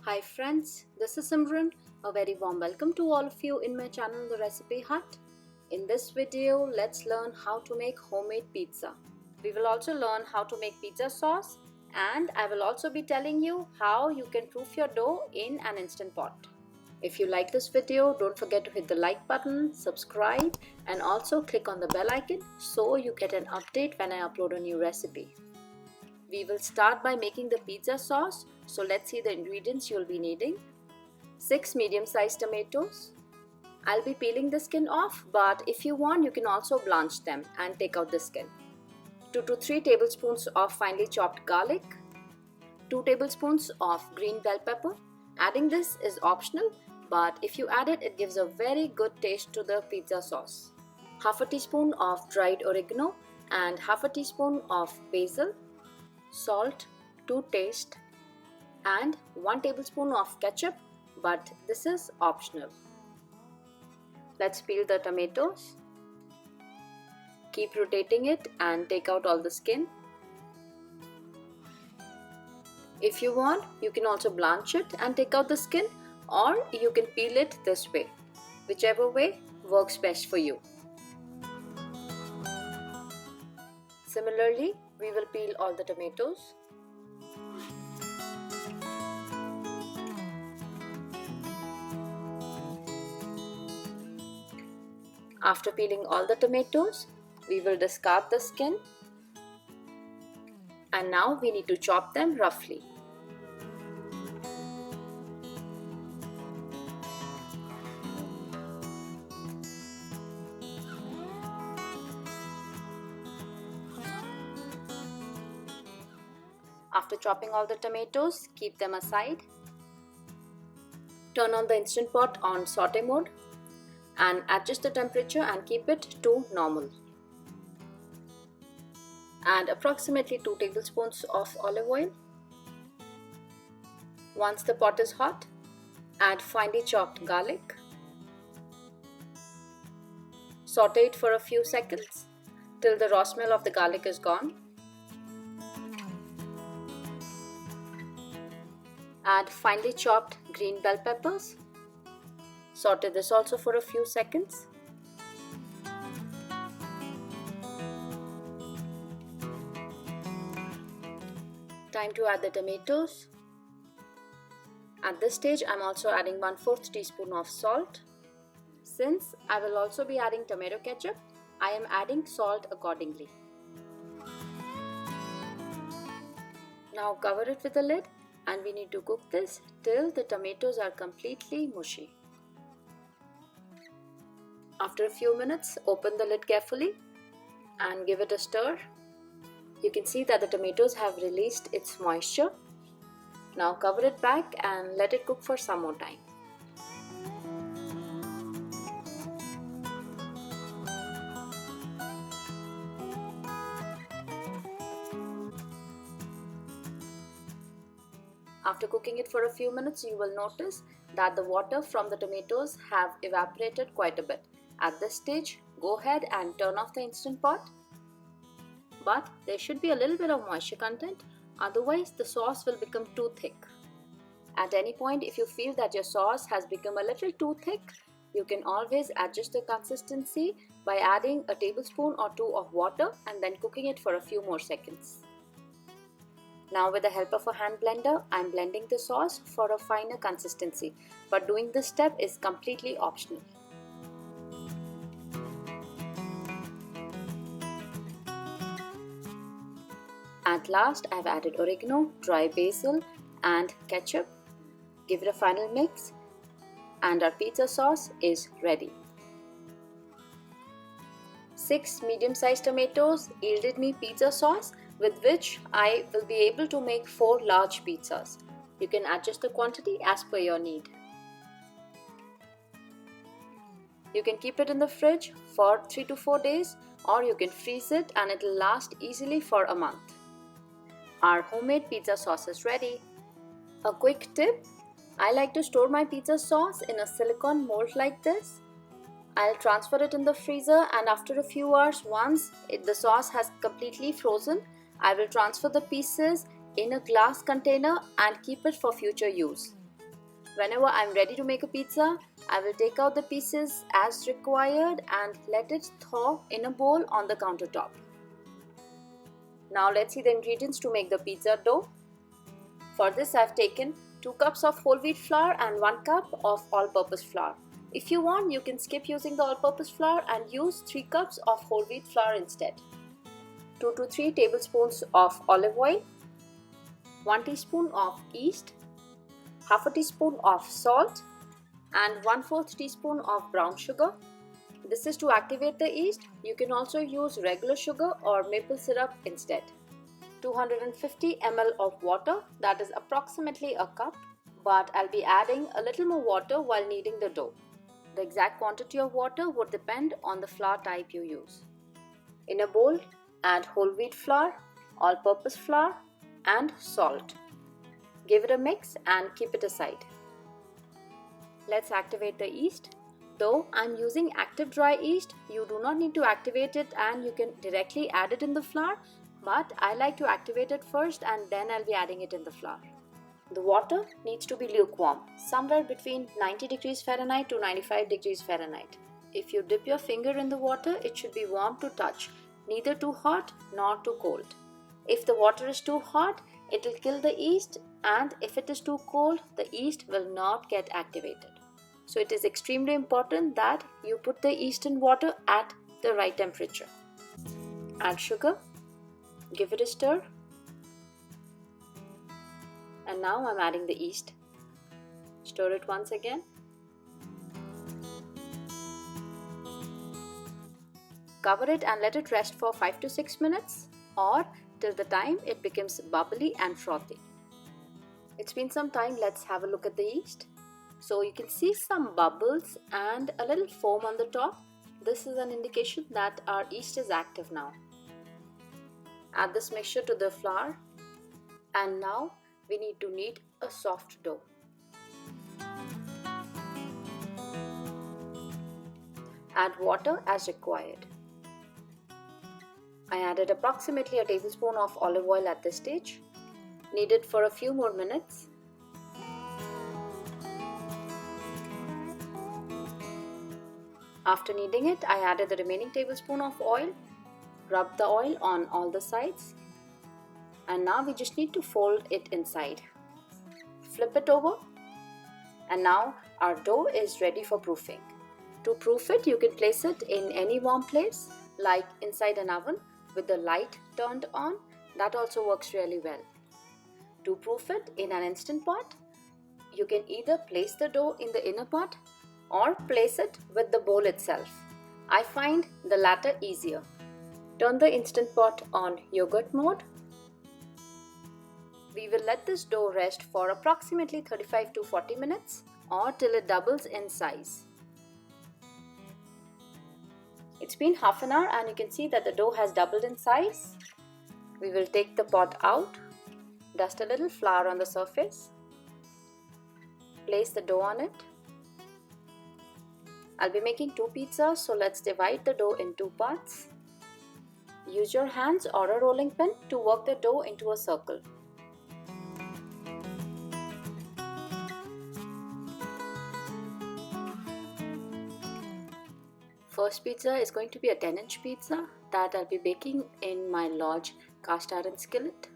Hi friends, this is Simran. A very warm welcome to all of you in my channel The Recipe Hut. In this video, let's learn how to make homemade pizza. We will also learn how to make pizza sauce, and I will also be telling you how you can proof your dough in an Instant Pot. If you like this video, don't forget to hit the like button, subscribe, and also click on the bell icon so you get an update when I upload a new recipe. We will start by making the pizza sauce, so let's see the ingredients you'll be needing. 6 medium-sized tomatoes. I'll be peeling the skin off, but if you want, you can also blanch them and take out the skin. 2 to 3 tablespoons of finely chopped garlic. 2 tablespoons of green bell pepper. Adding this is optional, but if you add it, it gives a very good taste to the pizza sauce. Half a teaspoon of dried oregano and half a teaspoon of basil. Salt to taste, and 1 tablespoon of ketchup, but this is optional. Let's peel the tomatoes. Keep rotating it and take out all the skin. If you want, you can also blanch it and take out the skin, or you can peel it this way. Whichever way works best for you. Similarly, we will peel all the tomatoes. After peeling all the tomatoes, we will discard the skin, and now we need to chop them roughly. After chopping all the tomatoes, keep them aside. Turn on the Instant Pot on saute mode and adjust the temperature and keep it to normal. Add approximately 2 tablespoons of olive oil. Once the pot is hot, add finely chopped garlic. Saute it for a few seconds till the raw smell of the garlic is gone. Add finely chopped green bell peppers. Saute this also for a few seconds. Time to add the tomatoes. At this stage, I'm also adding 1/4 teaspoon of salt. Since I will also be adding tomato ketchup, I am adding salt accordingly. Now cover it with a lid, and we need to cook this till the tomatoes are completely mushy. After a few minutes, open the lid carefully and give it a stir. You can see that the tomatoes have released its moisture. Now cover it back and let it cook for some more time. After cooking it for a few minutes, you will notice that the water from the tomatoes have evaporated quite a bit. At this stage, go ahead and turn off the Instant Pot. But there should be a little bit of moisture content, otherwise the sauce will become too thick. At any point, if you feel that your sauce has become a little too thick, you can always adjust the consistency by adding a tablespoon or 2 of water and then cooking it for a few more seconds. Now with the help of a hand blender, I am blending the sauce for a finer consistency, but doing this step is completely optional. At last, I have added oregano, dry basil and ketchup. Give it a final mix and our pizza sauce is ready. 6 medium-sized tomatoes yielded me pizza sauce, with which I will be able to make 4 large pizzas. You can adjust the quantity as per your need. You can keep it in the fridge for 3 to 4 days, or you can freeze it and it will last easily for a month. Our homemade pizza sauce is ready. A quick tip: I like to store my pizza sauce in a silicone mold like this. I'll transfer it in the freezer, and after a few hours, once the sauce has completely frozen, I will transfer the pieces in a glass container and keep it for future use. Whenever I'm ready to make a pizza, I will take out the pieces as required and let it thaw in a bowl on the countertop. Now let's see the ingredients to make the pizza dough. For this I've taken 2 cups of whole wheat flour and 1 cup of all-purpose flour. If you want, you can skip using the all-purpose flour and use 3 cups of whole wheat flour instead. 2 to 3 tablespoons of olive oil, 1 teaspoon of yeast, half a teaspoon of salt and 1/4 teaspoon of brown sugar. This is to activate the yeast. You can also use regular sugar or maple syrup instead. 250 ml of water, that is approximately a cup, but I'll be adding a little more water while kneading the dough. The exact quantity of water would depend on the flour type you use. In a bowl, add whole wheat flour, all-purpose flour and salt. Give it a mix and keep it aside. Let's activate the yeast. Though I'm using active dry yeast, you do not need to activate it and you can directly add it in the flour, but I like to activate it first and then I'll be adding it in the flour. The water needs to be lukewarm, somewhere between 90 degrees Fahrenheit to 95 degrees Fahrenheit. If you dip your finger in the water, it should be warm to touch, neither too hot nor too cold. If the water is too hot, it will kill the yeast, and if it is too cold, the yeast will not get activated. So it is extremely important that you put the yeast in water at the right temperature. Add sugar, give it a stir, and now I'm adding the yeast. Stir it once again. Cover it and let it rest for 5 to 6 minutes or till the time it becomes bubbly and frothy. It's been some time, let's have a look at the yeast. So you can see some bubbles and a little foam on the top. This is an indication that our yeast is active now. Add this mixture to the flour and now we need to knead a soft dough. Add water as required. I added approximately a tablespoon of olive oil at this stage. Knead it for a few more minutes. After kneading it, I added the remaining tablespoon of oil. Rub the oil on all the sides. And now we just need to fold it inside. Flip it over. And now our dough is ready for proofing. To proof it, you can place it in any warm place, like inside an oven with the light turned on. That also works really well. To proof it in an Instant Pot, you can either place the dough in the inner pot or place it with the bowl itself. I find the latter easier. Turn the Instant Pot on yogurt mode. We will let this dough rest for approximately 35 to 40 minutes or till it doubles in size. It's been half an hour and you can see that the dough has doubled in size. We will take the pot out, dust a little flour on the surface, place the dough on it. I'll be making 2 pizzas, so let's divide the dough in 2 parts. Use your hands or a rolling pin to work the dough into a circle. First pizza is going to be a 10-inch pizza that I'll be baking in my large cast iron skillet.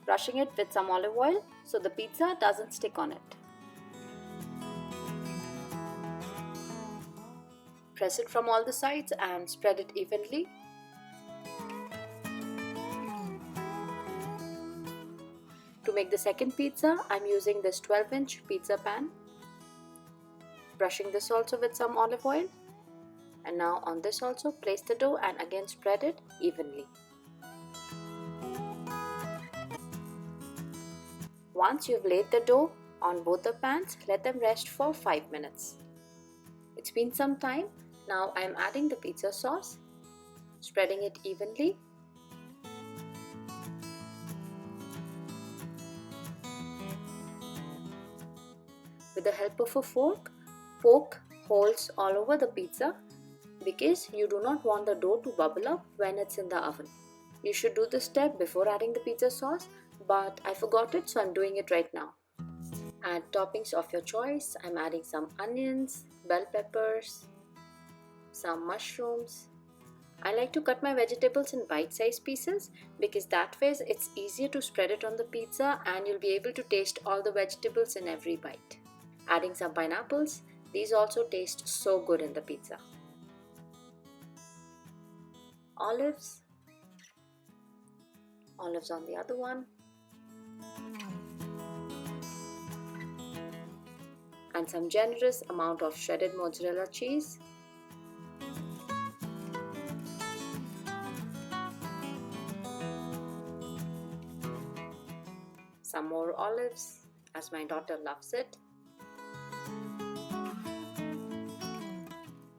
Brushing it with some olive oil so the pizza doesn't stick on it. Press it from all the sides and spread it evenly. To make the second pizza, I'm using this 12-inch pizza pan. Brushing this also with some olive oil. And now on this also, place the dough and again spread it evenly. Once you've laid the dough on both the pans, let them rest for 5 minutes. It's been some time. Now I am adding the pizza sauce, spreading it evenly. With the help of a fork, poke holes all over the pizza because you do not want the dough to bubble up when it's in the oven. You should do this step before adding the pizza sauce, but I forgot it, so I'm doing it right now. Add toppings of your choice. I'm adding some onions, bell peppers, some mushrooms. I like to cut my vegetables in bite-sized pieces because that way it's easier to spread it on the pizza and you'll be able to taste all the vegetables in every bite. Adding some pineapples. These also taste so good in the pizza. Olives. Olives on the other one. And some generous amount of shredded mozzarella cheese. Some more olives, as my daughter loves it.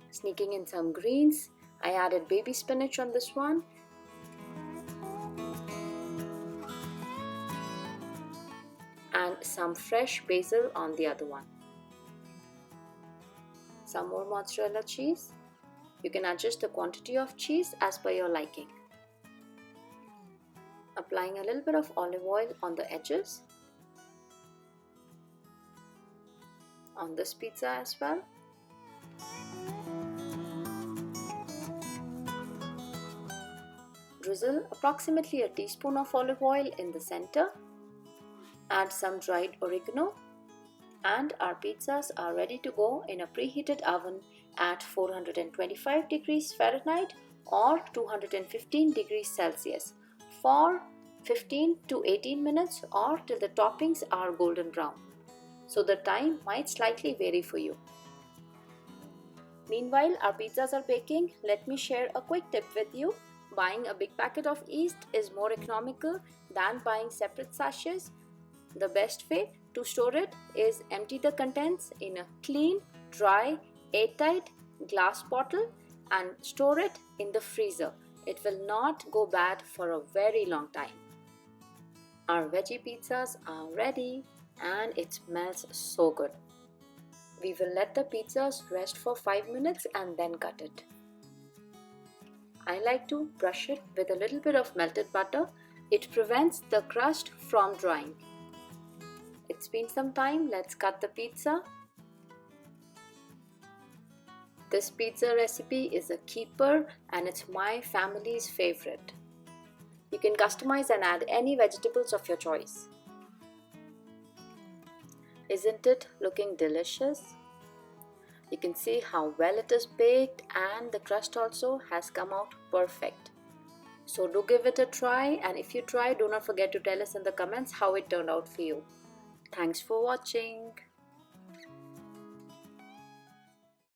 Sneaking in some greens, I added baby spinach on this one. And some fresh basil on the other one. Some more mozzarella cheese. You can adjust the quantity of cheese as per your liking. Applying a little bit of olive oil on the edges. On this pizza as well. Drizzle approximately a teaspoon of olive oil in the center. Add some dried oregano. And our pizzas are ready to go in a preheated oven at 425 degrees Fahrenheit or 215 degrees Celsius for 15 to 18 minutes or till the toppings are golden brown. So the time might slightly vary for you. Meanwhile, our pizzas are baking. Let me share a quick tip with you. Buying a big packet of yeast is more economical than buying separate sachets. The best way to store it is empty the contents in a clean, dry, airtight glass bottle and store it in the freezer. It will not go bad for a very long time. Our veggie pizzas are ready and it smells so good. We will let the pizzas rest for 5 minutes and then cut it. I like to brush it with a little bit of melted butter. It prevents the crust from drying. It's been some time, let's cut the pizza. This pizza recipe is a keeper and it's my family's favorite. You can customize and add any vegetables of your choice. Isn't it looking delicious? You can see how well it is baked and the crust also has come out perfect. So do give it a try, and if you try, do not forget to tell us in the comments how it turned out for you. Thanks for watching.